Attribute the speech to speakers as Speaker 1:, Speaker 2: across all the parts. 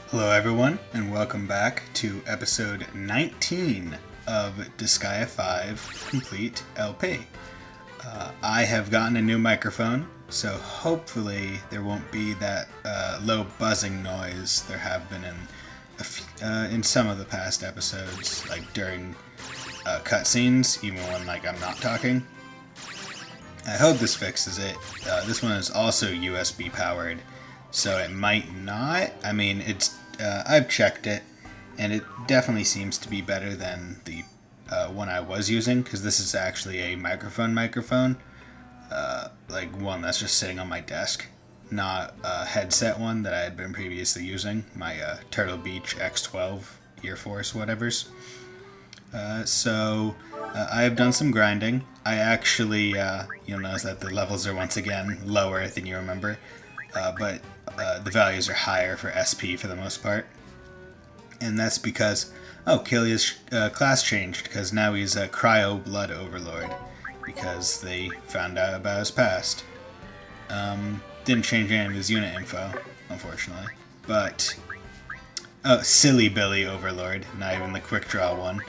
Speaker 1: Hello everyone, and welcome back to episode 19 of Disgaea 5 Complete LP. I have gotten a new microphone, so hopefully there won't be that low buzzing noise there have been in some of the past episodes, like during cutscenes, even when I'm not talking. I hope this fixes it. This one is also USB powered, so it might not. I mean, I've checked it, and it definitely seems to be better than the one I was using, because this is actually a microphone, like one that's just sitting on my desk, not a headset one that I had been previously using, my Turtle Beach X12 Ear Force whatevers. So I have done some grinding. I actually, you'll notice that the levels are once again lower than you remember, but the values are higher for SP for the most part. And that's because, Killia's class changed, because now he's a Cryo Blood Overlord, because they found out about his past. Didn't change any of his unit info, unfortunately. But, Silly Billy Overlord, not even the quick draw one.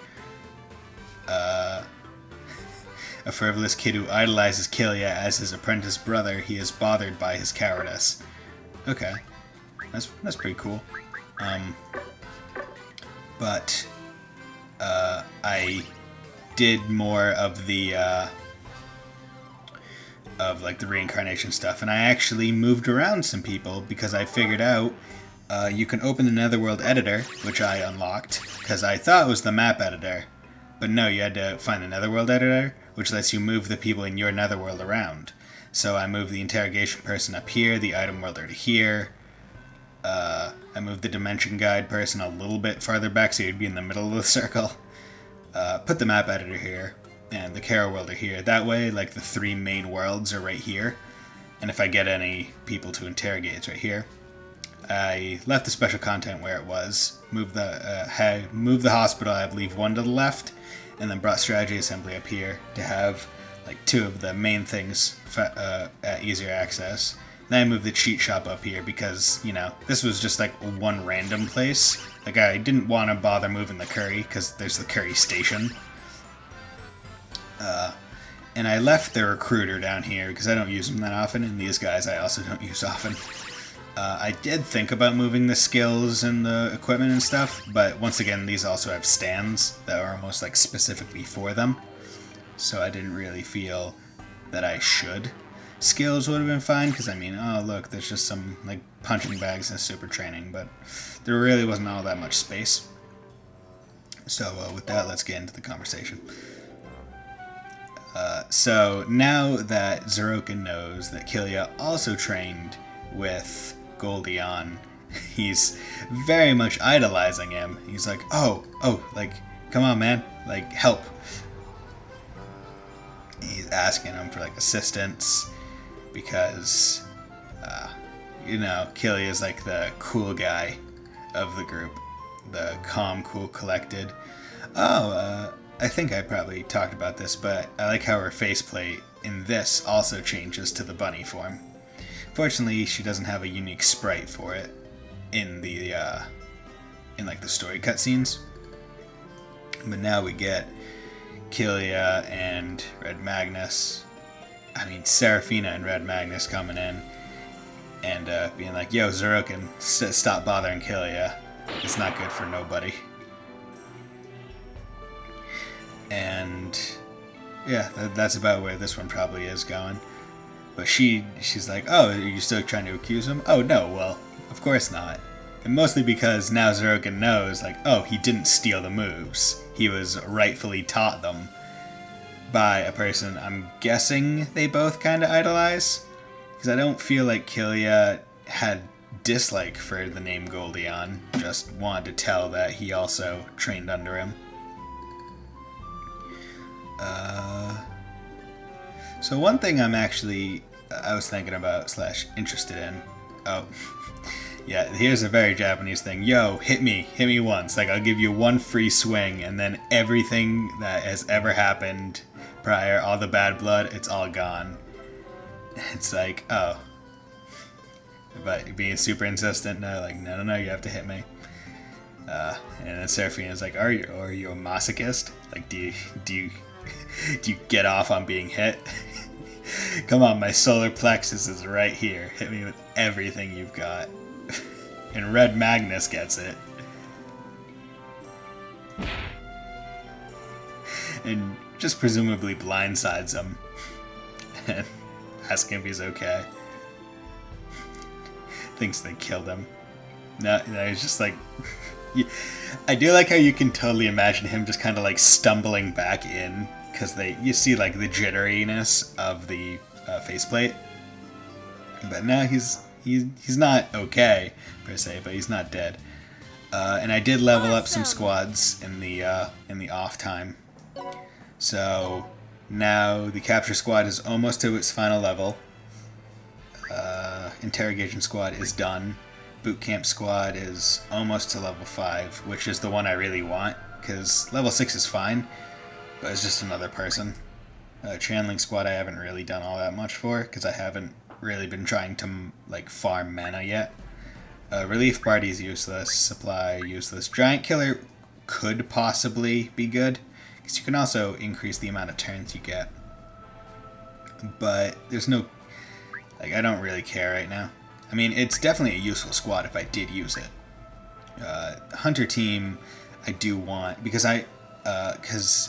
Speaker 1: A frivolous kid who idolizes Killia as his apprentice brother, he is bothered by his cowardice. Okay, that's pretty cool. But I did more of the the reincarnation stuff, and I actually moved around some people because I figured out you can open the Netherworld editor, which I unlocked because I thought it was the map editor, but no, you had to find the Netherworld editor, which lets you move the people in your Netherworld around. So I moved the interrogation person up here, the item worlder to here. I moved the dimension guide person a little bit farther back so you'd be in the middle of the circle. Put the map editor here, and the Kara worlder here. That way, the three main worlds are right here. And if I get any people to interrogate, it's right here. I left the special content where it was. Moved the hospital, I believe, one to the left, and then brought strategy assembly up here to have two of the main things at easier access. Then I moved the cheat shop up here because, this was just one random place. I didn't want to bother moving the curry because there's the curry station. And I left the recruiter down here because I don't use them that often, and these guys I also don't use often. I did think about moving the skills and the equipment and stuff, but once again, these also have stands that are almost specifically for them. So I didn't really feel that I should. Skills would have been fine, because oh look, there's just some punching bags and super training, but there really wasn't all that much space. So with that, let's get into the conversation. So now that Zeroken knows that Killia also trained with Goldion, he's very much idolizing him. He's like, oh, come on, man, help. He's asking him for assistance because, Killia is the cool guy of the group, the calm, cool, collected. I think I probably talked about this, but I like how her faceplate in this also changes to the bunny form. Fortunately, she doesn't have a unique sprite for it in the the story cutscenes. But now we get Killia and Red Magnus. Seraphina and Red Magnus coming in and being like, "Yo, Zeroken, stop bothering Killia. It's not good for nobody." And yeah, that's about where this one probably is going. But she's like, "Oh, are you still trying to accuse him?" "Oh, no, well, of course not." And mostly because now Zeroken knows, he didn't steal the moves. He was rightfully taught them by a person I'm guessing they both kind of idolize. Because I don't feel like Killia had dislike for the name Goldion, just wanted to tell that he also trained under him. So one thing I was thinking about / interested in. Oh, yeah, here's a very Japanese thing. Yo, hit me once. I'll give you one free swing, and then everything that has ever happened prior, all the bad blood, it's all gone. It's oh. But being super insistent, no, like, no, you have to hit me. And then Seraphine is like, are you a masochist? Like, do you get off on being hit? Come on, my solar plexus is right here. Hit me with everything you've got. And Red Magnus gets it. And just presumably blindsides him. And asks him if he's okay. Thinks they killed him. No, he's just like... I do like how you can totally imagine him just kind of like stumbling back in, because you see like the jitteriness of the faceplate. But no, he's not okay per se, but he's not dead. And I did level up some squads in the off time. So now the capture squad is almost to its final level. Interrogation squad is done. Boot camp squad is almost to level 5, which is the one I really want, because level 6 is fine, but it's just another person. Channeling squad I haven't really done all that much for, because I haven't really been trying to like farm mana yet. Relief party is useless. Supply useless. Giant killer could possibly be good, because you can also increase the amount of turns you get. But there's no... like, I don't really care right now. I mean, it's definitely a useful squad if I did use it. Hunter team, I do want, because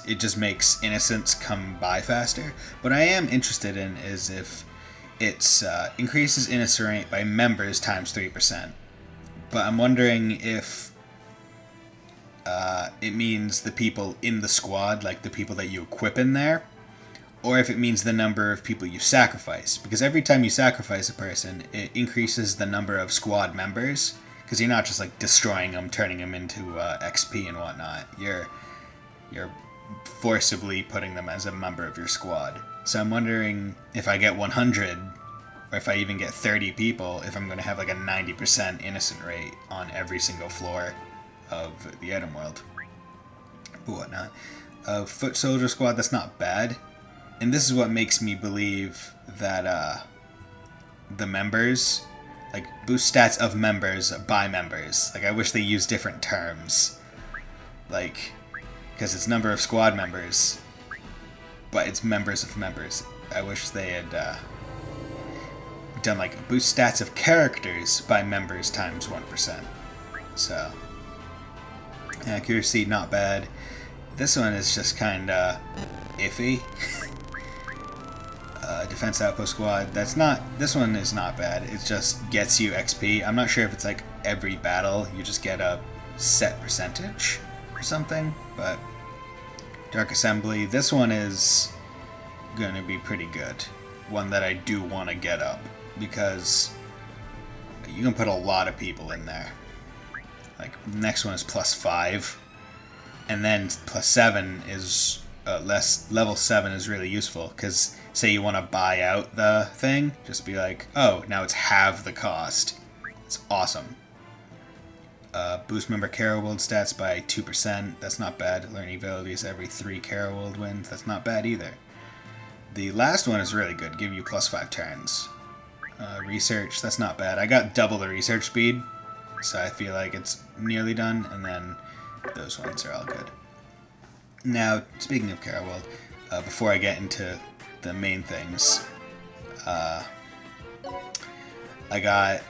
Speaker 1: it just makes innocents come by faster. What I am interested in is if it's increases innocent rate by members times 3%. But I'm wondering if it means the people in the squad, like the people that you equip in there, or if it means the number of people you sacrifice. Because every time you sacrifice a person, it increases the number of squad members, because you're not just like destroying them, turning them into XP and whatnot. You're forcibly putting them as a member of your squad. So I'm wondering if I get 100, or if I even get 30 people, if I'm going to have like a 90% innocent rate on every single floor of the item world. But whatnot. Foot soldier squad, that's not bad. And this is what makes me believe that the members, like, boost stats of members by members. Like, I wish they used different terms. Like, because it's number of squad members, but it's members of members. I wish they had done, like, boost stats of characters by members times 1%. So, accuracy, not bad. This one is just kinda iffy. Defense outpost squad, this one is not bad. It just gets you XP. I'm not sure if it's like every battle you just get a set percentage or something, but Dark Assembly, this one is gonna be pretty good. One that I do want to get up, because you can put a lot of people in there. Like, next one is +5, and then +7 is level 7 is really useful, because say you want to buy out the thing, just be like, oh, now it's half the cost. It's awesome. Boost member Carol World stats by 2%. That's not bad. Learning abilities every 3 Carol World wins. That's not bad either. The last one is really good. Give you +5 turns. Research, that's not bad. I got double the research speed, so I feel like it's nearly done, and then those ones are all good. Now, speaking of Carol World, before I get into the main things, I got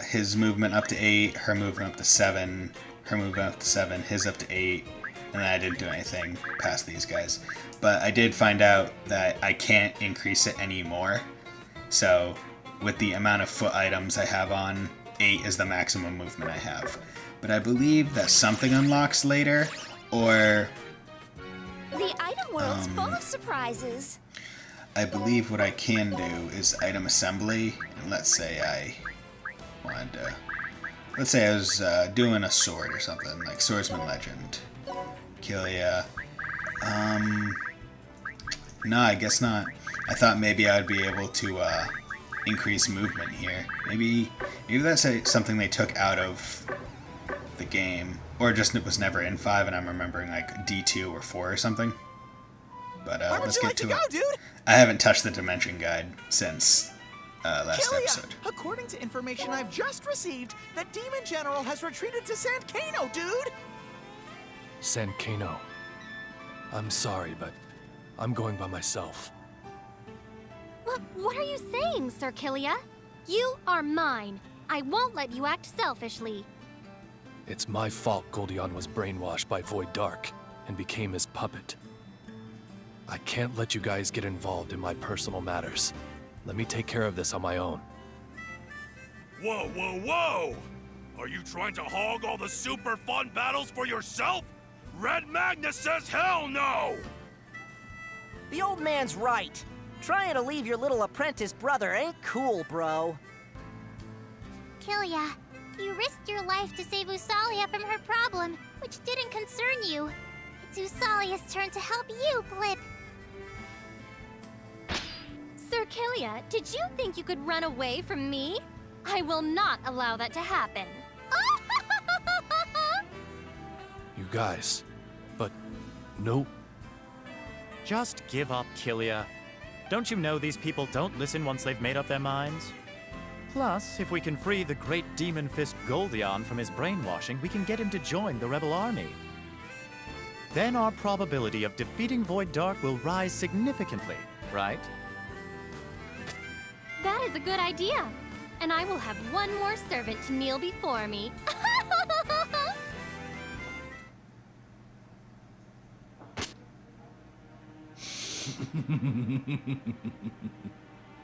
Speaker 1: his movement up to 8, her movement up to 7, her movement up to 7, his up to 8, and then I didn't do anything past these guys. But I did find out that I can't increase it anymore, so with the amount of foot items I have on, 8 is the maximum movement I have. But I believe that something unlocks later, or...
Speaker 2: The item world's full of surprises.
Speaker 1: I believe what I can do is item assembly, and let's say I wanted to... Let's say I was doing a sword or something, like Swordsman Legend. Kilia. No, I guess not. I thought maybe I'd be able to increase movement here. Maybe that's something they took out of the game, or just it was never in 5 and I'm remembering like D2 or 4 or something. But let's get to it. I haven't touched the Dimension Guide since last
Speaker 3: Kilia,
Speaker 1: episode.
Speaker 3: according to information I've just received, the Demon General has retreated to Sandcano, dude!
Speaker 4: Sandcano. I'm sorry, but I'm going by myself.
Speaker 2: What are you saying, Sir Kilia? You are mine. I won't let you act selfishly.
Speaker 4: It's my fault Goldion was brainwashed by Void Dark and became his puppet. I can't let you guys get involved in my personal matters. Let me take care of this on my own.
Speaker 5: Whoa, whoa, whoa! Are you trying to hog all the super fun battles for yourself? Red Magnus says hell no!
Speaker 6: The old man's right. Trying to leave your little apprentice brother ain't cool, bro.
Speaker 2: Kilia, you risked your life to save Usalia from her problem, which didn't concern you. It's Usalia's turn to help you, Blip. Sir Kilia, did you think you could run away from me? I will not allow that to happen.
Speaker 4: You guys. But no.
Speaker 7: Just give up, Kilia. Don't you know these people don't listen once they've made up their minds? Plus, if we can free the great demon fist Goldion from his brainwashing, we can get him to join the rebel army. Then our probability of defeating Void Dark will rise significantly, right?
Speaker 2: That is a good idea. And I will have one more servant to kneel before me.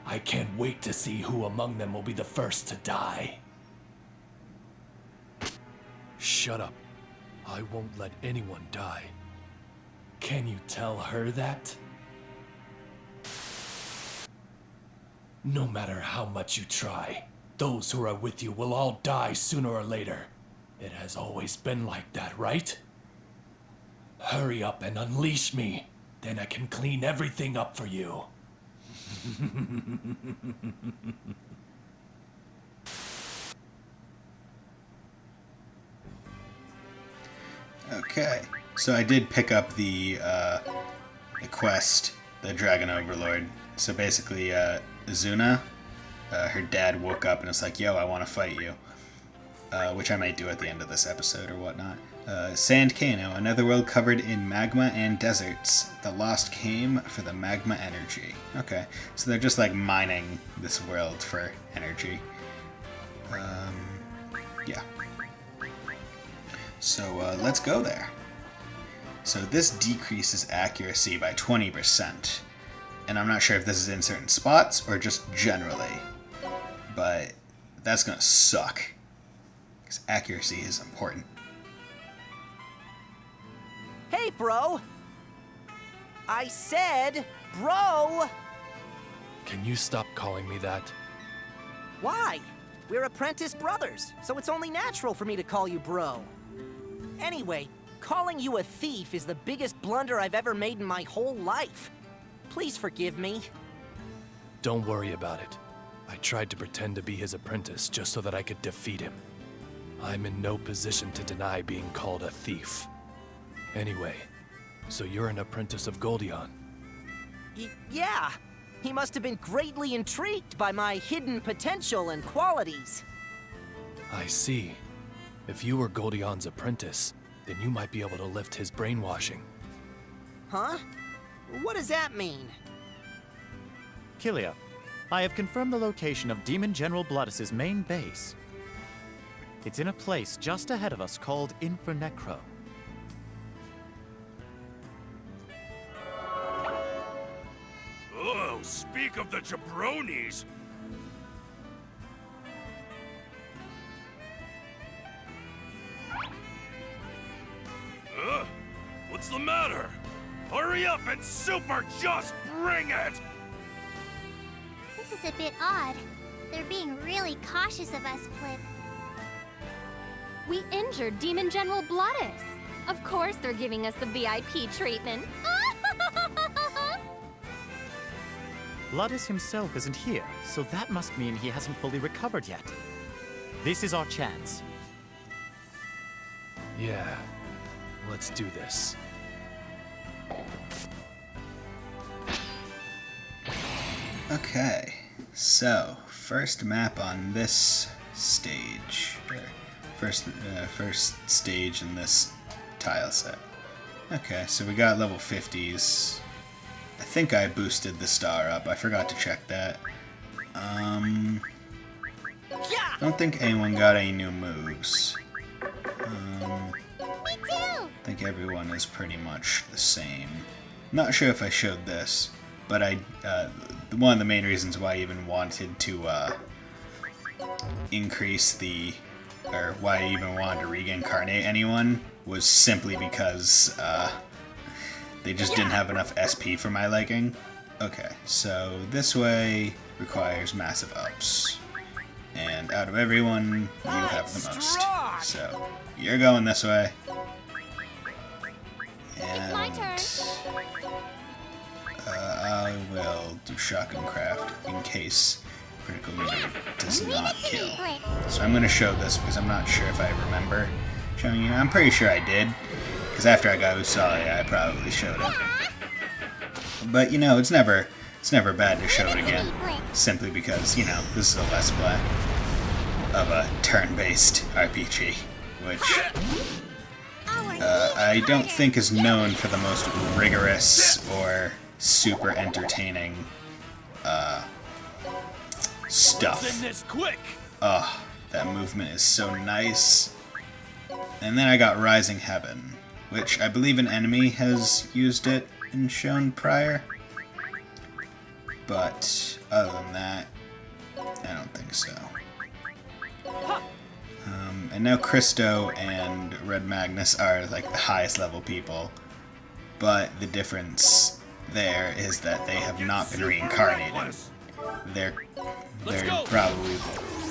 Speaker 4: I can't wait to see who among them will be the first to die. Shut up. I won't let anyone die. Can you tell her that? No matter how much you try, those who are with you will all die sooner or later. It has always been like that, right? Hurry up and unleash me. Then I can clean everything up for you.
Speaker 1: Okay, so I did pick up the quest, the Dragon Overlord. So basically, Zuna, her dad woke up and was like, yo, I want to fight you. Which I might do at the end of this episode or whatnot. Sandcano, another world covered in magma and deserts. The lost came for the magma energy. Okay, so they're just like mining this world for energy. Yeah. So let's go there. So this decreases accuracy by 20%. And I'm not sure if this is in certain spots or just generally. But that's gonna suck. Because accuracy is important.
Speaker 6: Hey, bro! I said, bro!
Speaker 4: Can you stop calling me that?
Speaker 6: Why? We're apprentice brothers, so it's only natural for me to call you bro. Anyway, calling you a thief is the biggest blunder I've ever made in my whole life. Please forgive me.
Speaker 4: Don't worry about it. I tried to pretend to be his apprentice just so that I could defeat him. I'm in no position to deny being called a thief. Anyway, so you're an apprentice of Goldion?
Speaker 6: Yeah. He must have been greatly intrigued by my hidden potential and qualities.
Speaker 4: I see. If you were Goldion's apprentice, then you might be able to lift his brainwashing.
Speaker 6: Huh? What does that mean?
Speaker 7: Kilia, I have confirmed the location of Demon General Bloodus' main base. It's in a place just ahead of us called Infernecro.
Speaker 5: Oh, speak of the jabronis! What's the matter? Hurry up and super just bring it!
Speaker 2: This is a bit odd. They're being really cautious of us, Blip. We injured Demon General Bloodus. Of course they're giving us the VIP treatment.
Speaker 7: Bloodus himself isn't here, so that must mean he hasn't fully recovered yet. This is our chance.
Speaker 4: Yeah, let's do this.
Speaker 1: Okay, so first map on this stage. First stage in this tile set. Okay, so we got level 50s. I think I boosted the star up. I forgot to check that. Don't think anyone got any new moves.
Speaker 2: Me too!
Speaker 1: I think everyone is pretty much the same. Not sure if I showed this, but one of the main reasons why I even wanted to increase or why I even wanted to reincarnate anyone was simply because they just didn't have enough SP for my liking. Okay, so this way requires massive ups. And out of everyone, you have the most. So, you're going this way. And
Speaker 2: my turn.
Speaker 1: I will do shotgun craft in case critical meter does
Speaker 2: Leave
Speaker 1: not
Speaker 2: it to
Speaker 1: kill.
Speaker 2: me, Blitz.
Speaker 1: So I'm going to show this because I'm not sure if I remember showing you. I'm pretty sure I did. Because after I got Usalia, I probably showed it. But, you know, it's never bad to show it again. Simply because, you know, this is a Let's Play of a turn-based RPG, which I don't think is known for the most rigorous or super entertaining stuff. Oh, that movement is so nice. And then I got Rising Heaven, which I believe an enemy has used it and shown prior. But other than that, I don't think so. And now Christo and Red Magnus are like the highest level people, but the difference there is that they have not been reincarnated. They're probably,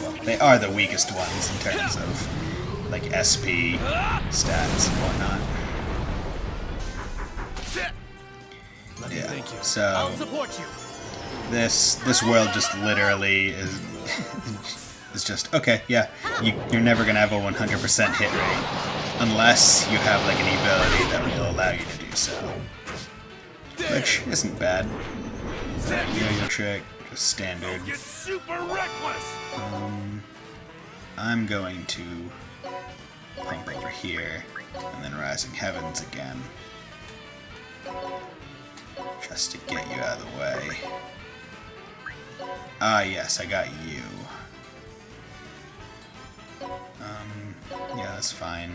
Speaker 1: well, they are the weakest ones in terms of like SP stats and whatnot. Yeah, so this world just literally is just, okay, yeah, you're never gonna have a 100% hit rate unless you have like an ability that will allow you to do so, which isn't bad. Yo-yo trick, just standard. I'm going to pump over here and then Rising Heavens again, just to get you out of the way. Ah, yes, I got you. Yeah, that's fine.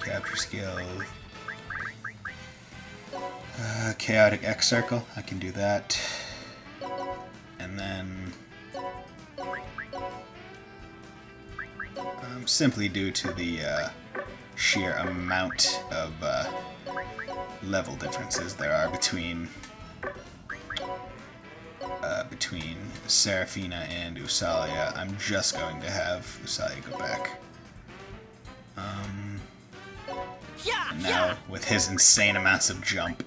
Speaker 1: Capture skill. Chaotic X Circle, I can do that. And then simply due to the sheer amount of level differences there are between Seraphina and Usalia, I'm just going to have Usalia go back. And now, with his insane amounts of jump,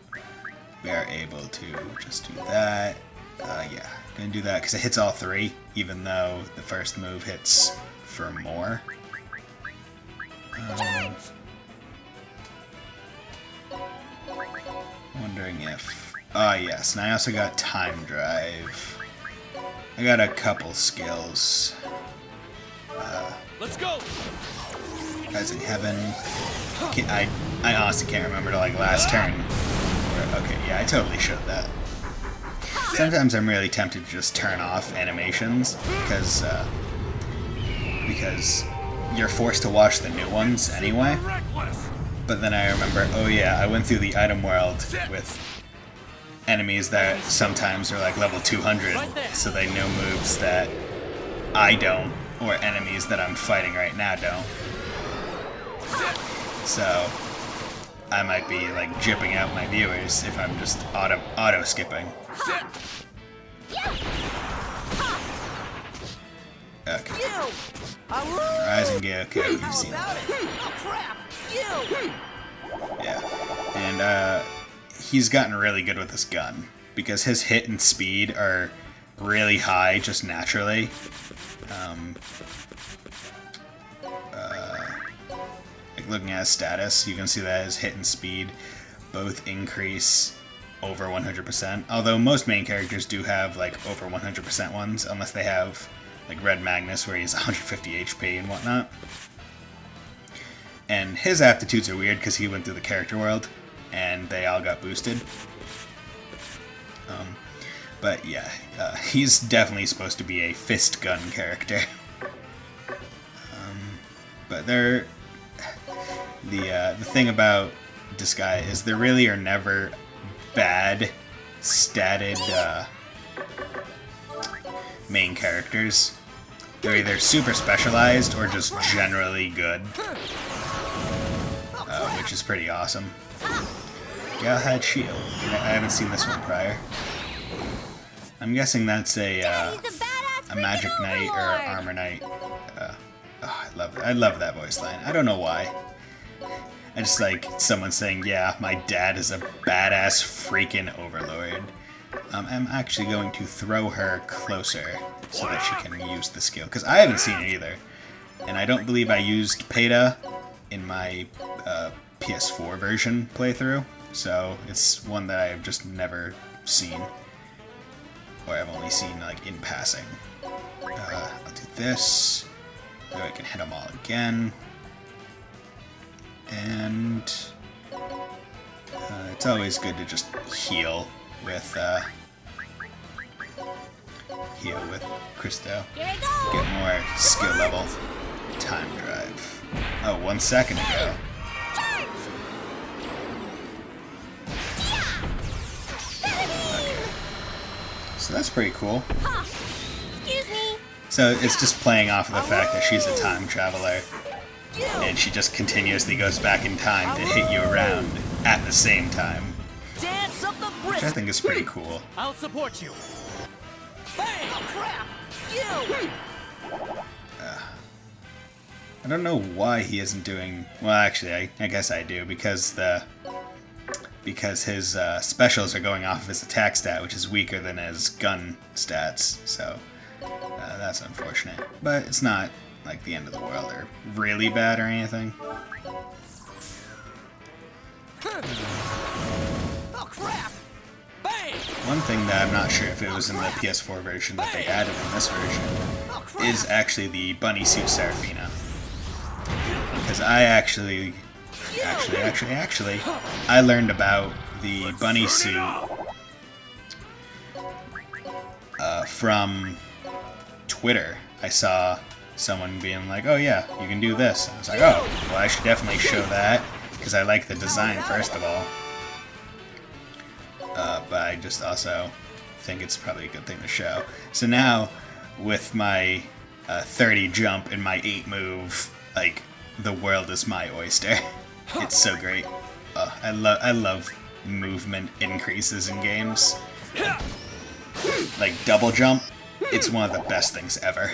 Speaker 1: we are able to just do that. Yeah, gonna do that because it hits all three, even though the first move hits for more. Wondering if... Ah, yes, and I also got Time Drive. I got a couple skills.
Speaker 5: Let's go!
Speaker 1: Rising Heaven. I honestly can't remember to like last turn. Okay, yeah, I totally showed that. Sometimes I'm really tempted to just turn off animations because you're forced to watch the new ones anyway. But then I remember, oh yeah, I went through the item world with enemies that sometimes are like level 200, so they know moves that I don't, or enemies that I'm fighting right now don't. So I might be like jipping out my viewers if I'm just auto skipping. Okay. Rising Gale, okay, you've seen that. Yeah. And he's gotten really good with his gun because his hit and speed are really high just naturally. Like looking at his status, you can see that his hit and speed both increase over 100%. Although most main characters do have like over 100% ones, unless they have like Red Magnus where he's 150 HP and whatnot. And his aptitudes are weird because he went through the character world and they all got boosted. But yeah, he's definitely supposed to be a fist gun character. But the thing about Disgaea is there really are never bad statted main characters. They're either super specialized or just generally good, which is pretty awesome. Galahad Shield. I haven't seen this one prior. I'm guessing that's a Magic Knight or Armor Knight. I love that voice line. I don't know why. I just like someone saying, yeah, my dad is a badass freaking overlord. I'm actually going to throw her closer so that she can use the skill. Because I haven't seen it either. And I don't believe I used Peta in my PS4 version playthrough. So it's one that I've just never seen. Or I've only seen like in passing. I'll do this. So I can hit them all again. And it's always good to just heal with Christo. Get more skill level. Time drive. Oh, 1 second ago. Okay. So that's pretty cool.
Speaker 2: Excuse me.
Speaker 1: So it's just playing off of the fact that she's a time traveler. And she just continuously goes back in time to hit you around at the same time.
Speaker 6: Dance of the
Speaker 1: Which I think is pretty cool.
Speaker 3: I'll support you.
Speaker 6: Bang! Oh, crap! You!
Speaker 1: I don't know why he isn't doing... Well, actually, I guess I do, because his specials are going off of his attack stat, which is weaker than his gun stats, so that's unfortunate. But it's not like the end of the world or really bad or anything.
Speaker 6: Oh, crap! Bang!
Speaker 1: One thing that I'm not sure if it was in the PS4 version that they added in this version is actually the bunny suit Seraphina. Because I actually, I learned about the bunny suit from Twitter. I saw someone being like, oh yeah, you can do this. I was like, oh, well I should definitely show that, because I like the design first of all. But I just also think it's probably a good thing to show. So now, with my 30 jump and my 8 move, like, the world is my oyster. It's so great. I love movement increases in games. Like double jump, it's one of the best things ever.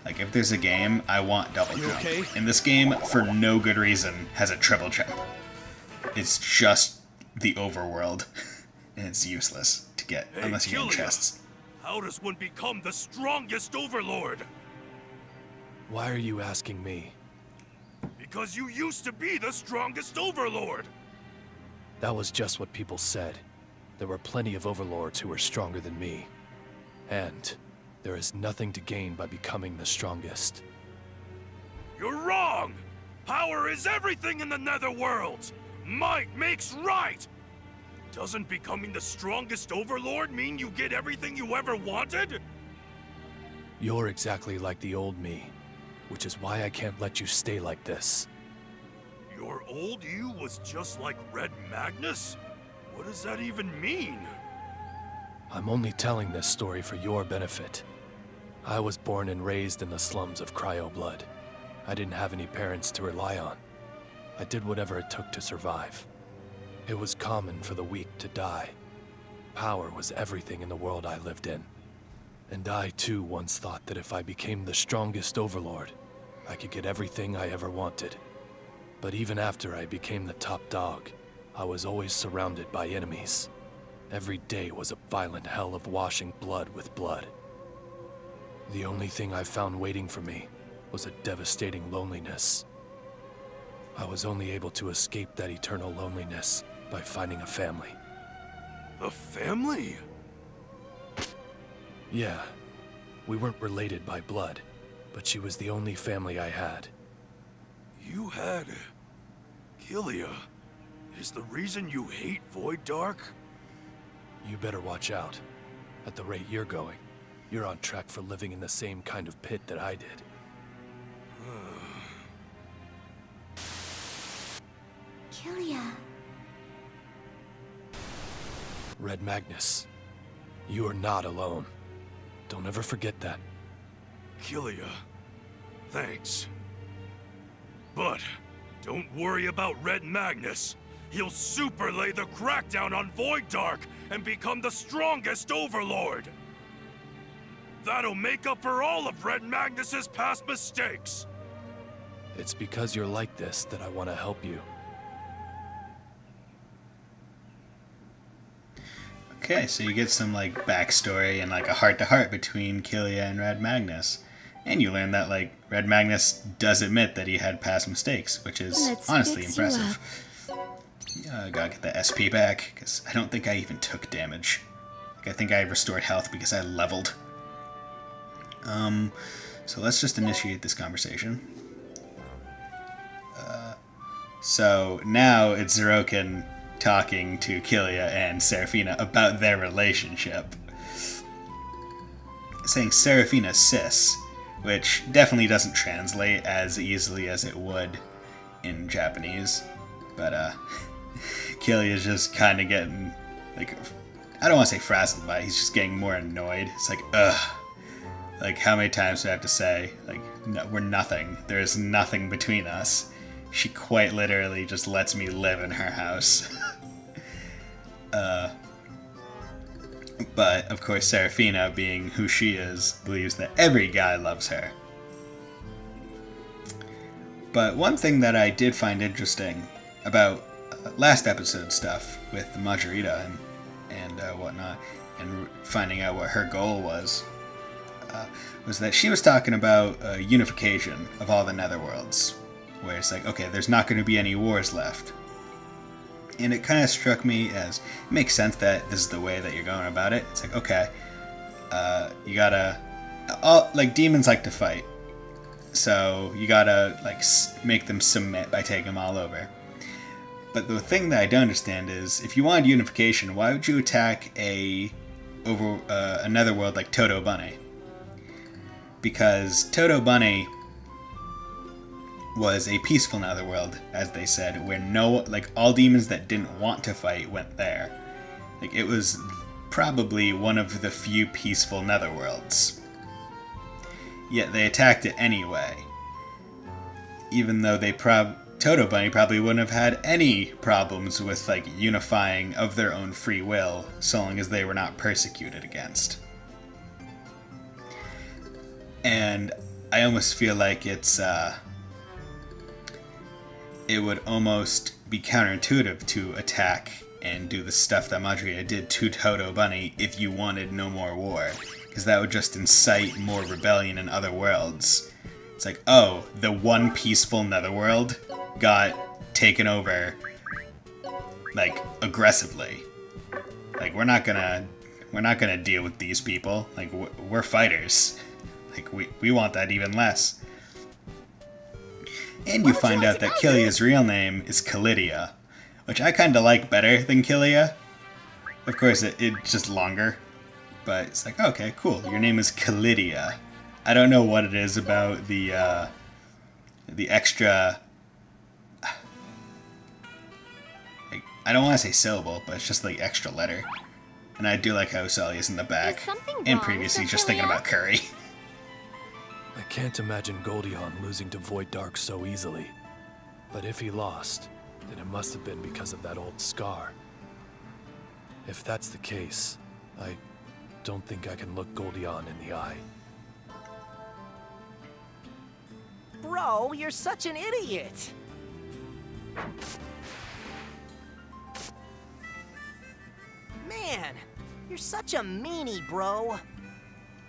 Speaker 1: Like if there's a game, I want double jump.
Speaker 3: Okay?
Speaker 1: And this game, for no good reason, has a triple jump. It's just the overworld, and it's useless to get
Speaker 5: Hey,
Speaker 1: unless you get
Speaker 5: Julia,
Speaker 1: chests.
Speaker 5: How does one become the strongest overlord?
Speaker 4: Why are you asking me?
Speaker 5: Because you used to be the strongest overlord.
Speaker 4: That was just what people said. There were plenty of overlords who were stronger than me. And there is nothing to gain by becoming the strongest.
Speaker 5: You're wrong! Power is everything in the Netherworlds! Might makes right! Doesn't becoming the strongest overlord mean you get everything you ever wanted?
Speaker 4: You're exactly like the old me, which is why I can't let you stay like this.
Speaker 5: Your old you was just like Red Magnus? What does that even mean?
Speaker 4: I'm only telling this story for your benefit. I was born and raised in the slums of Cryoblood. I didn't have any parents to rely on. I did whatever it took to survive. It was common for the weak to die. Power was everything in the world I lived in. And I too once thought that if I became the strongest overlord, I could get everything I ever wanted. But even after I became the top dog, I was always surrounded by enemies. Every day was a violent hell of washing blood with blood. The only thing I found waiting for me was a devastating loneliness. I was only able to escape that eternal loneliness by finding a family.
Speaker 5: A family?
Speaker 4: Yeah, we weren't related by blood, but she was the only family I had.
Speaker 5: You had... Kilia. Is the reason you hate Void Dark?
Speaker 4: You better watch out. At the rate you're going, you're on track for living in the same kind of pit that I did.
Speaker 2: Kilia.
Speaker 4: Red Magnus, you are not alone. Don't ever forget that.
Speaker 5: Kilia. Thanks. But don't worry about Red Magnus. He'll super lay the crackdown on Void Dark and become the strongest overlord. That'll make up for all of Red Magnus's past mistakes.
Speaker 4: It's because you're like this that I want to help you.
Speaker 1: Okay, so you get some like backstory and like a heart-to-heart between Kilia and Red Magnus. And you learn that like Red Magnus does admit that he had past mistakes, which is honestly impressive. Gotta get the SP back, because I don't think I even took damage. Like, I think I restored health because I leveled. So let's just initiate this conversation. So now it's Zeroken talking to Kilia and Seraphina about their relationship. Saying Seraphina sis, which definitely doesn't translate as easily as it would in Japanese. But Kilia's just kind of getting, like, I don't want to say frazzled by it, he's just getting more annoyed. It's like, ugh. Like, how many times do I have to say, like, no, we're nothing. There is nothing between us. She quite literally just lets me live in her house. But, of course, Seraphina, being who she is, believes that every guy loves her. But one thing that I did find interesting about last episode stuff with Majorita and whatnot, and finding out what her goal was that she was talking about unification of all the netherworlds, where it's like, okay, there's not going to be any wars left. And it kind of struck me as, it makes sense that this is the way that you're going about it. It's like, okay, you gotta, like, demons like to fight, so you gotta, like, make them submit by taking them all over. But the thing that I don't understand is, if you wanted unification, why would you attack another world like Toto Bunny? Because Toto Bunny was a peaceful netherworld, as they said, where all demons that didn't want to fight went there. Like, it was probably one of the few peaceful netherworlds. Yet they attacked it anyway. Even though Toto Bunny probably wouldn't have had any problems with, like, unifying of their own free will, so long as they were not persecuted against. And I almost feel like it would almost be counterintuitive to attack and do the stuff that Majorita did to Toto Bunny if you wanted no more war, because that would just incite more rebellion in other worlds. It's like, oh, the one peaceful netherworld got taken over, like, aggressively. Like, we're not gonna deal with these people. Like, we're fighters. Like, we want that even less. And you find out that Kilia's real name is Kalidia, which I kind of like better than Kilia. Of course, it's just longer, but it's like, okay, cool. Your name is Kalidia. I don't know what it is about the extra. Like, I don't want to say syllable, but it's just like extra letter. And I do like how Sully is in the back, and previously just thinking about Curry.
Speaker 4: I can't imagine Goldion losing to Void Dark so easily. But if he lost, then it must have been because of that old scar. If that's the case, I don't think I can look Goldion in the eye.
Speaker 6: Bro, you're such an idiot! Man, you're such a meanie, bro.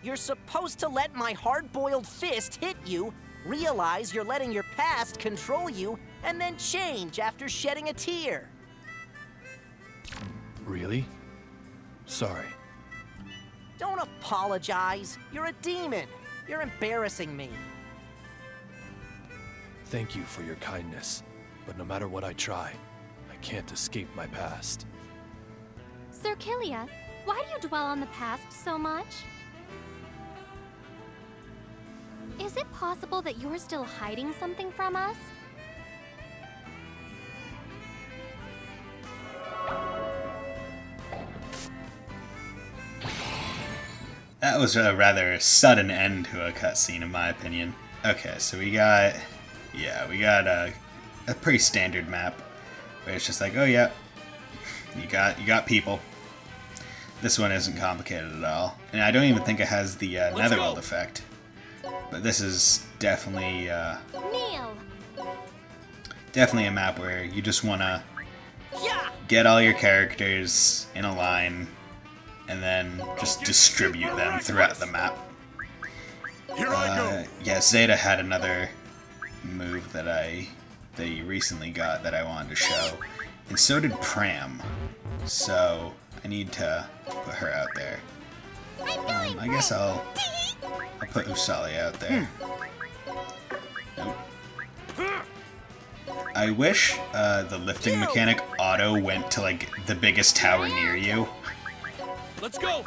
Speaker 6: You're supposed to let my hard-boiled fist hit you, realize you're letting your past control you, and then change after shedding a tear.
Speaker 4: Really? Sorry.
Speaker 6: Don't apologize. You're a demon. You're embarrassing me.
Speaker 4: Thank you for your kindness, but no matter what I try, I can't escape my past.
Speaker 2: Sir Kilia, why do you dwell on the past so much? Is it possible that you're still hiding something from us?
Speaker 1: That was a rather sudden end to a cutscene, in my opinion. Okay, so we got a pretty standard map where it's just like, oh yeah, you got people. This one isn't complicated at all, and I don't even think it has the Netherworld effect. But this is definitely
Speaker 2: Kneel!
Speaker 1: definitely a map where you just wanna
Speaker 6: Yeah!
Speaker 1: get all your characters in a line and then just distribute them throughout the map.
Speaker 5: Here I go.
Speaker 1: Yeah, Zeta had another move that he recently got that I wanted to show, and so did Pram. So I need to put her out there. I guess I'll put Usali out there. Nope. I wish the lifting mechanic auto went to like the biggest tower near you.
Speaker 4: Let's go!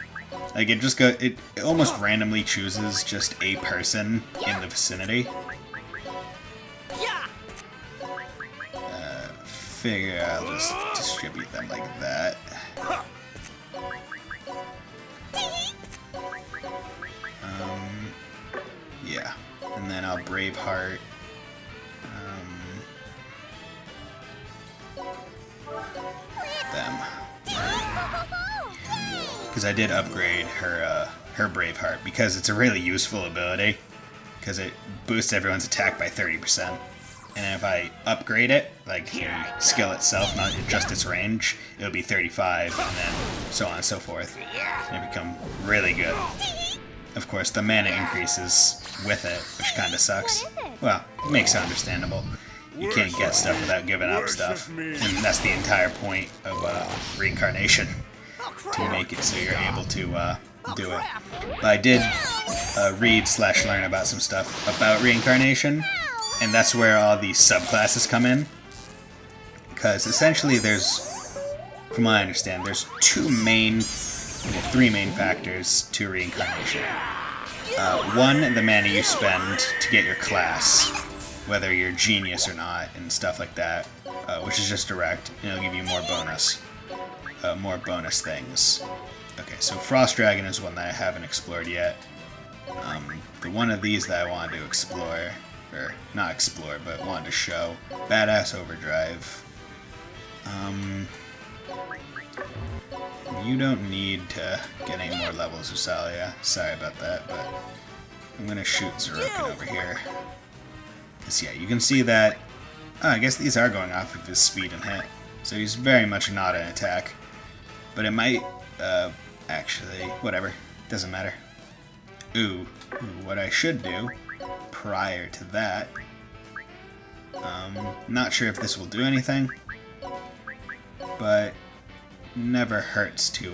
Speaker 1: Like it almost randomly chooses just a person in the vicinity.
Speaker 6: Yeah!
Speaker 1: Figure I'll just distribute them like that. Yeah, and then I'll Braveheart. Them. Because I did upgrade her Braveheart because it's a really useful ability. Because it boosts everyone's attack by 30%. And if I upgrade it, like the skill itself, not just its range, it'll be 35, and then so on and so forth. And it become really good. Of course, the mana increases with it, which kind of sucks.
Speaker 2: What is it?
Speaker 1: Well, it makes it understandable. You can't get stuff without giving up stuff. And that's the entire point of reincarnation. To make it so you're able to do it. But I did read/learn about some stuff about reincarnation, and that's where all these subclasses come in. Because essentially there's, from what I understand, there's three main factors to reincarnation. One, the mana you spend to get your class, whether you're genius or not, and stuff like that, which is just direct, and it'll give you more bonus things. Okay, so Frost Dragon is one that I haven't explored yet. The one of these that I wanted to explore, or not explore, but wanted to show, Badass Overdrive. You don't need to get any more levels, Usalia. Sorry about that, but I'm gonna shoot Zeroken over here. Cause yeah, you can see that. Oh, I guess these are going off of his speed and hit, so he's very much not an attack. But it might, actually, whatever, doesn't matter. Ooh, what I should do prior to that. Not sure if this will do anything, but never hurts to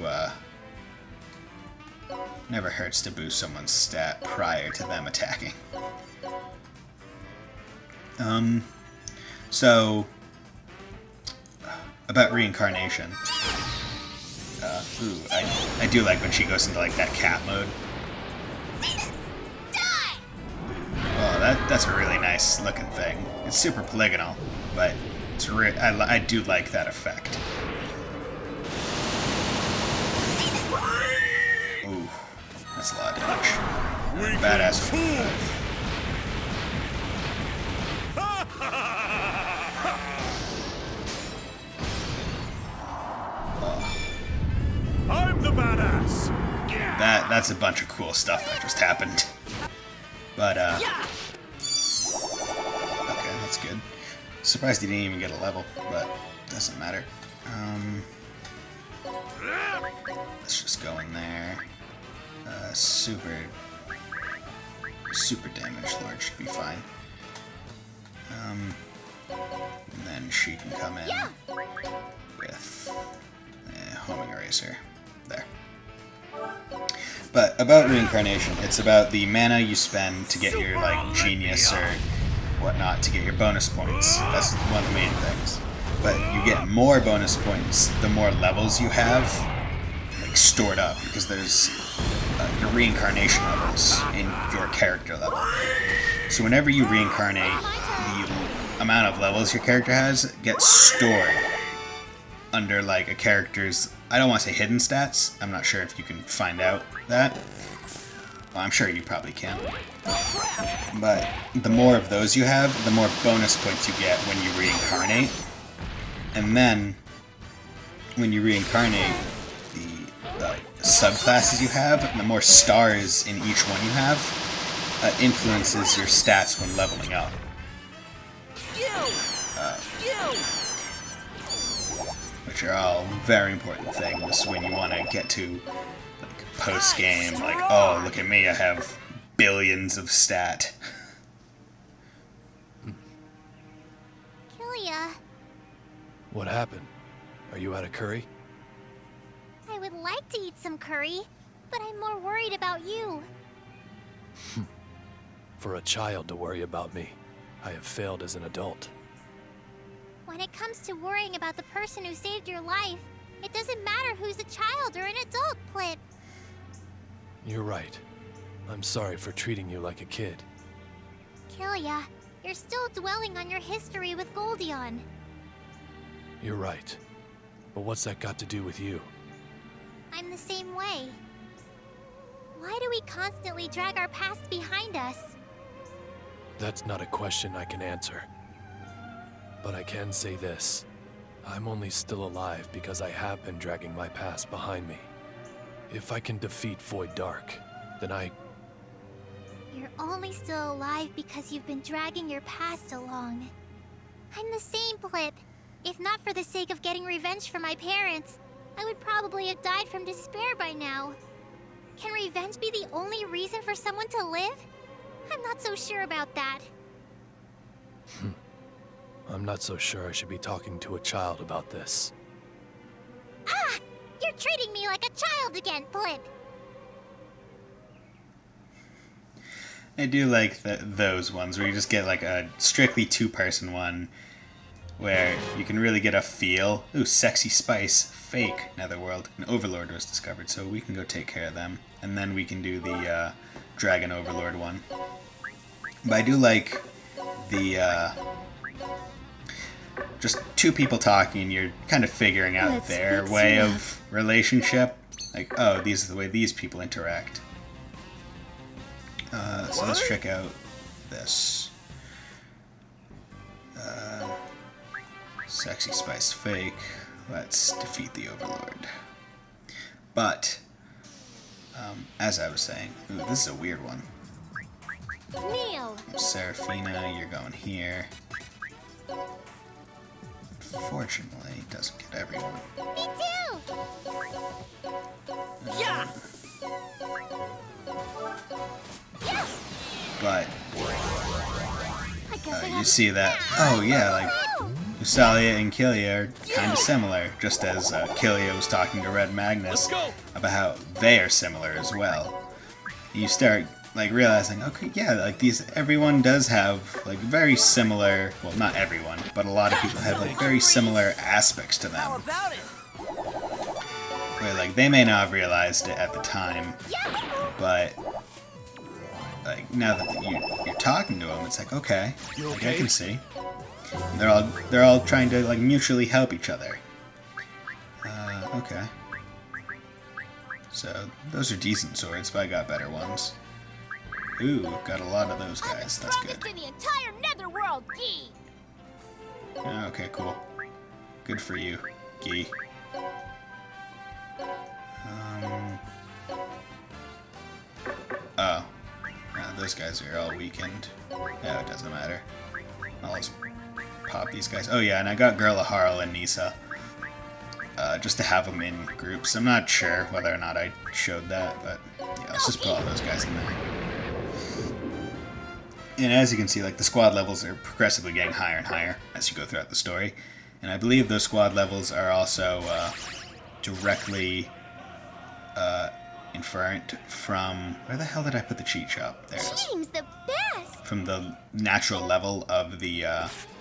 Speaker 1: boost someone's stat prior to them attacking. So about reincarnation. I do like when she goes into like that cat mode. Oh, that's a really nice looking thing. It's super polygonal, but it's I do like that effect. Ooh, that's a lot of damage. Badass overdrive.
Speaker 5: I'm the badass.
Speaker 1: That's a bunch of cool stuff that just happened. But okay, that's good. Surprised he didn't even get a level, but doesn't matter. Let's just go in there. Super damage lord should be fine. And then she can come in with a homing eraser. There. But about reincarnation, it's about the mana you spend to get your like genius or whatnot to get your bonus points. That's one of the main things. But you get more bonus points the more levels you have like stored up, because there's your reincarnation levels in your character level. So whenever you reincarnate, the amount of levels your character has gets stored under like a character's, I don't want to say hidden stats. I'm not sure if you can find out that. Well, I'm sure you probably can. But the more of those you have, the more bonus points you get when you reincarnate. And then, when you reincarnate, the subclasses you have, the more stars in each one you have, influences your stats when leveling up. Which are all very important things when you want to get to like, post-game, like, oh, look at me, I have billions of stat.
Speaker 2: Kilia,
Speaker 4: What happened? Are you out of curry?
Speaker 2: I would like to eat some curry, but I'm more worried about you.
Speaker 4: For a child to worry about me, I have failed as an adult.
Speaker 2: When it comes to worrying about the person who saved your life, it doesn't matter who's a child or an adult, Plip.
Speaker 4: You're right. I'm sorry for treating you like a kid.
Speaker 2: Kilia, you're still dwelling on your history with Goldion.
Speaker 4: You're right. But what's that got to do with you?
Speaker 2: I'm the same way. Why do we constantly drag our past behind us?
Speaker 4: That's not a question I can answer. But I can say this. I'm only still alive because I have been dragging my past behind me. If I can defeat Void Dark, then
Speaker 2: You're only still alive because you've been dragging your past along. I'm the same, Plip. If not for the sake of getting revenge for my parents, I would probably have died from despair by now. Can revenge be the only reason for someone to live? I'm not so sure about that.
Speaker 4: I'm not so sure I should be talking to a child about this.
Speaker 2: Ah! You're treating me like a child again, Plip!
Speaker 1: I do like those ones where you just get like a strictly two-person one where you can really get a feel. Ooh, Sexy Spice, fake Netherworld. An Overlord was discovered, so we can go take care of them. And then we can do the Dragon Overlord one. But I do like the just two people talking, you're kind of figuring out their way of relationship. Like, oh, these are the way these people interact. So let's check out this. Sexy Spice fake. Let's defeat the Overlord. But, as I was saying, ooh, this is a weird one.
Speaker 2: Neil!
Speaker 1: Seraphina, you're going here. Fortunately, it doesn't get everyone.
Speaker 2: Me too!
Speaker 6: Yeah!
Speaker 1: But
Speaker 2: I guess I
Speaker 1: you
Speaker 2: have
Speaker 1: see that, oh yeah, like Usalia and Kilia are kind of similar, just as Kilia was talking to Red Magnus about how they are similar as well. You start like realizing, okay, yeah, like everyone does have like very similar, well, not everyone, but a lot of people have like very similar aspects to
Speaker 6: How
Speaker 1: them.
Speaker 6: about it?
Speaker 1: Where like they may not have realized it at the time, but like now that you're talking to them, it's like, okay, like, I can see. They're all trying to like mutually help each other. Okay. So those are decent swords, but I got better ones. Ooh, got a lot of those guys. That's good.
Speaker 2: in the entire Netherworld, Gee!
Speaker 1: Okay, cool. Good for you, Gee. Oh. Those guys are all weakened. Yeah, it doesn't matter. I'll just pop these guys. Oh yeah, and I got Gurlahara and Nisa. Just to have them in groups. I'm not sure whether or not I showed that, but yeah, let's just put all those guys in there. And as you can see, like, the squad levels are progressively getting higher and higher as you go throughout the story. And I believe those squad levels are also directly inferent from... Where the hell did I put the cheat shop? There it is.
Speaker 2: Cheating's the best!
Speaker 1: From the natural level of the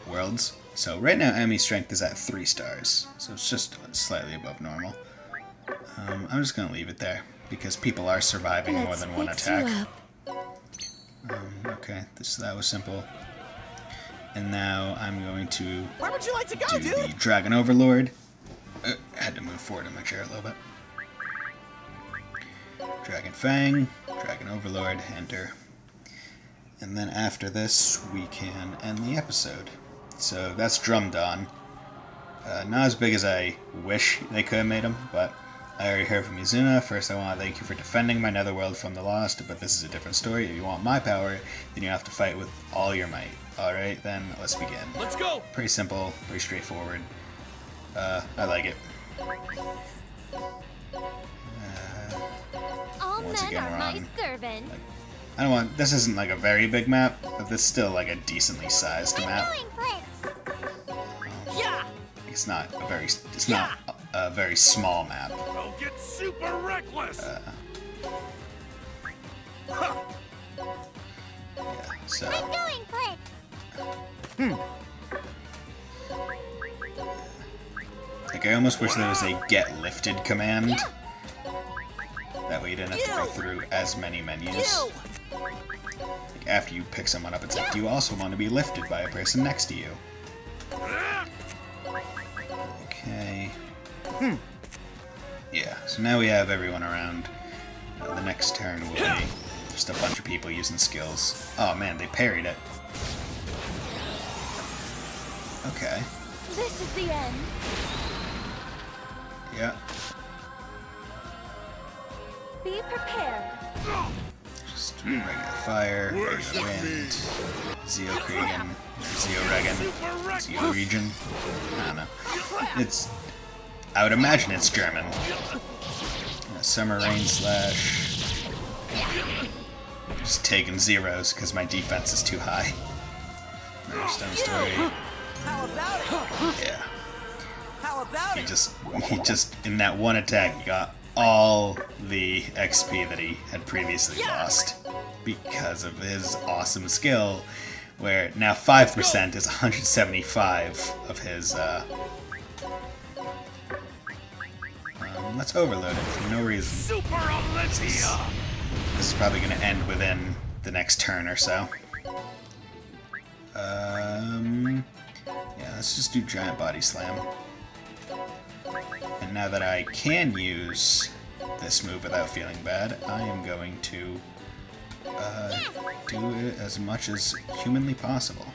Speaker 1: worlds. So right now, enemy strength is at 3 stars. So it's just slightly above normal. I'm just going to leave it there, because people are surviving more than one attack. Okay, that was simple. And now I'm going to
Speaker 3: Where would you like to go,
Speaker 1: do
Speaker 3: dude?
Speaker 1: the Dragon Overlord. I had to move forward in my chair a little bit. Dragon Fang, Dragon Overlord, enter. And then after this, we can end the episode. So that's Drum Dawn. Not as big as I wish they could have made him, but I already heard from Mizuna. First, I want to thank you for defending my netherworld from the lost, but this is a different story. If you want my power, then you have to fight with all your might. Alright, then let's begin.
Speaker 5: Let's go!
Speaker 1: Pretty simple, pretty straightforward. I like it.
Speaker 2: All
Speaker 1: Once
Speaker 2: men
Speaker 1: again,
Speaker 2: are
Speaker 1: we're
Speaker 2: my
Speaker 1: on,
Speaker 2: servants.
Speaker 1: I don't want... This isn't like a very big map, but this is still like a decently sized map.
Speaker 6: Yeah!
Speaker 1: It's not a very... It's not a very small map.
Speaker 5: I'll get super reckless!
Speaker 1: Yeah, so...
Speaker 2: I'm going, Click.
Speaker 1: Like, I almost wish there was a get lifted command. That way you didn't have to go through as many menus. Like, after you pick someone up, it's like, do you also want to be lifted by a person next to you? Okay. Yeah, so now we have everyone around. The next turn will be just a bunch of people using skills. Oh man, they parried it. Okay.
Speaker 2: This is the end.
Speaker 1: Yeah.
Speaker 2: Be prepared.
Speaker 1: Just regular fire, regular wind, Zeo Kriegen, Zeo Regen, Zeo Region. I don't know. It's... I would imagine it's German. Summer Rain Slash. Just taking zeros because my defense is too high. Another Stone Story.
Speaker 6: How about it?
Speaker 1: Yeah.
Speaker 6: How about
Speaker 1: He
Speaker 6: it?
Speaker 1: just, in that one attack, he got all the XP that he had previously lost because of his awesome skill, where now 5% is 175 of his, let's overload it for no reason.
Speaker 5: Super Olympia!
Speaker 1: This is probably going to end within the next turn or so. Yeah, let's just do Giant Body Slam. And now that I can use this move without feeling bad, I am going to do it as much as humanly possible.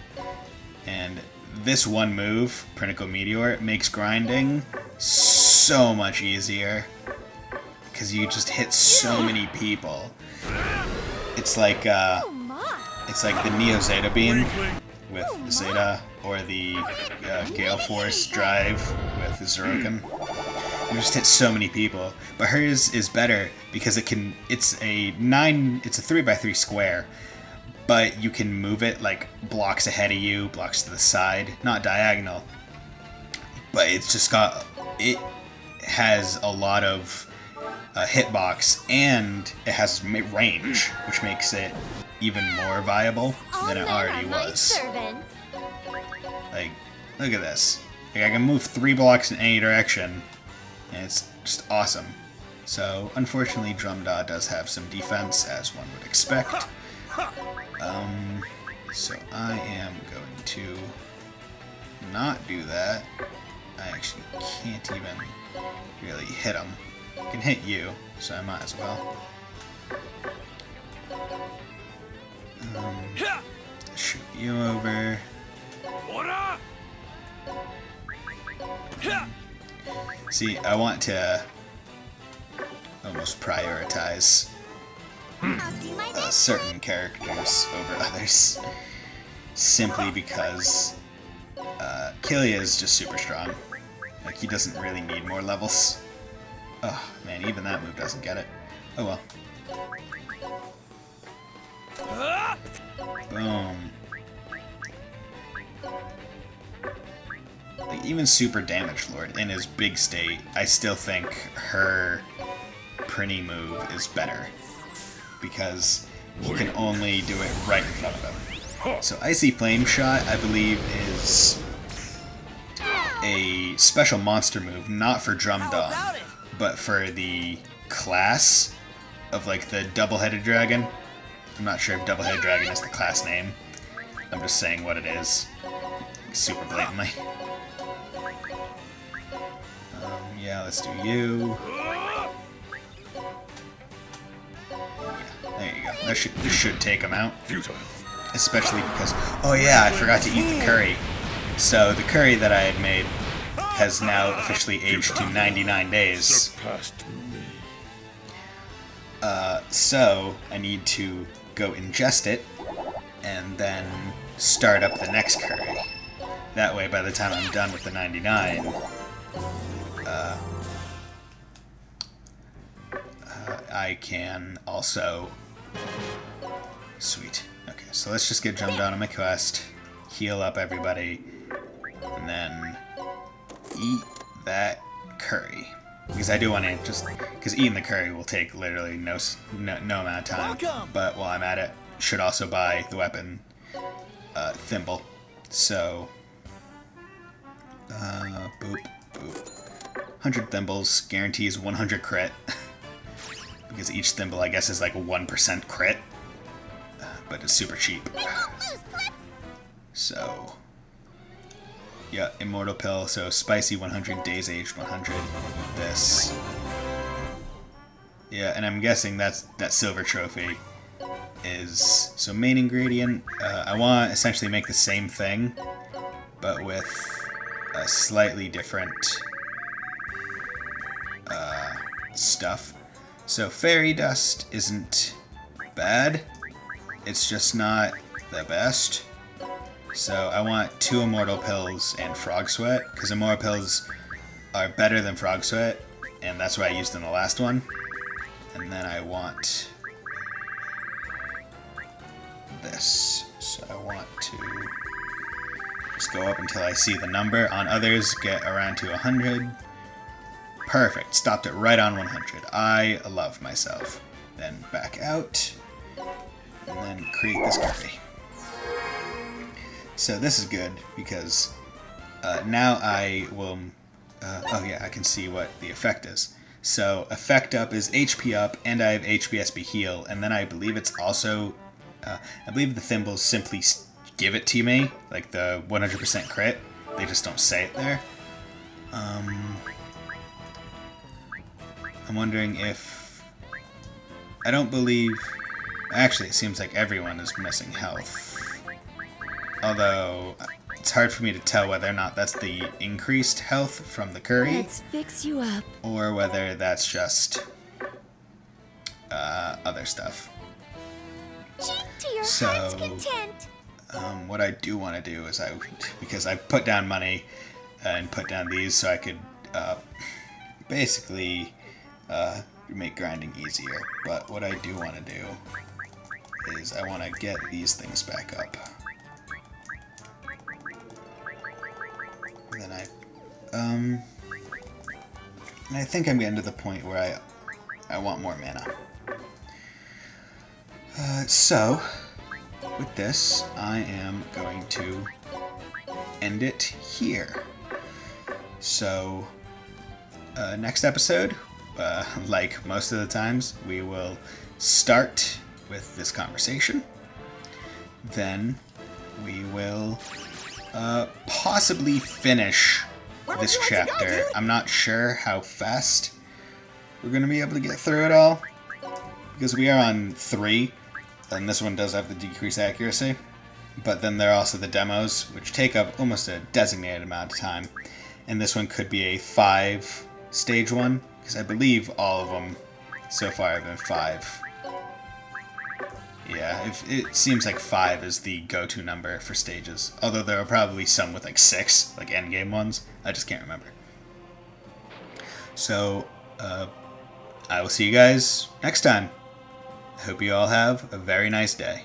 Speaker 1: And this one move, Pinnacle Meteor, makes grinding so much easier. Because you just hit so many people. It's like the Neo Zeta Beam with Zeta, or the Gale Force Drive with Zeroken. You just hit so many people, but hers is better because it's a 3x3 square, but you can move it like blocks ahead of you, blocks to the side, not diagonal. But it has a lot of hitbox, and it has range, which makes it even more viable than it already was. Like, look at this. Like, I can move 3 blocks in any direction, and it's just awesome. So, unfortunately, Drumda does have some defense, as one would expect. So I am going to not do that. I actually can't even really hit him. I can hit you, so I might as well. Shoot you over. See, I want to almost prioritize certain characters over others, simply because Killia is just super strong. Like, he doesn't really need more levels. Oh man, even that move doesn't get it. Oh well. Boom. Like, even Super Damage Lord in his big state, I still think her Prinny move is better. Because he can only do it right in front of him. So Icy Flame Shot, I believe, is a special monster move, not for Drumdon, but for the class of, like, the Double-Headed Dragon. I'm not sure if Double-Headed Dragon is the class name. I'm just saying what it is, super blatantly. Yeah, let's do you. There you go. This should take him out. Especially because... Oh yeah, I forgot to eat the curry. So the curry that I had made has now officially aged to 99 days. So I need to go ingest it and then start up the next curry. That way, by the time I'm done with the 99, I can also... Sweet. Okay, so let's just get jumped on my quest, heal up everybody, and then eat that curry. Because I do want to just... Because eating the curry will take literally no amount of time. But while I'm at it, should also buy the weapon, Thimble. So... boop, boop. 100 Thimbles guarantees 100 crit. Because each Thimble, I guess, is like a 1% crit. But it's super cheap. So... Yeah, Immortal Pill, so Spicy 100, Days Aged 100, eat this. Yeah, and I'm guessing that Silver Trophy is... So main ingredient, I want to essentially make the same thing, but with a slightly different stuff. So Fairy Dust isn't bad, it's just not the best. So I want 2 Immortal Pills and Frog Sweat, because Immortal Pills are better than Frog Sweat, and that's what I used in the last one. And then I want this. So I want to just go up until I see the number. On others, get around to 100. Perfect. Stopped it right on 100. I love myself. Then back out, and then create this curry. So this is good, because now I will... oh yeah, I can see what the effect is. So effect up is HP up, and I have HPSB heal, and then I believe it's also... I believe the Thimbles simply give it to me, like the 100% crit. They just don't say it there. I'm wondering if... I don't believe... Actually, it seems like everyone is missing health. Although, it's hard for me to tell whether or not that's the increased health from the curry.
Speaker 8: Let's fix you up.
Speaker 1: Or whether that's just other stuff.
Speaker 2: Cheat to your
Speaker 1: So,
Speaker 2: heart's content.
Speaker 1: What I do want to do is because I put down money and put down these so I could basically make grinding easier. But what I do want to do is I want to get these things back up. And then and I think I'm getting to the point where I want more mana. So, with this, I am going to end it here. So, next episode, like most of the times, we will start with this conversation. Then we will possibly finish this chapter. I'm not sure how fast we're going to be able to get through it all, because we are on 3, and this one does have the decreased accuracy. But then there are also the demos, which take up almost a designated amount of time. And this one could be a 5 stage one, because I believe all of them so far have been 5. Yeah, it seems like 5 is the go-to number for stages. Although there are probably some with like 6, like endgame ones. I just can't remember. So, I will see you guys next time. I hope you all have a very nice day.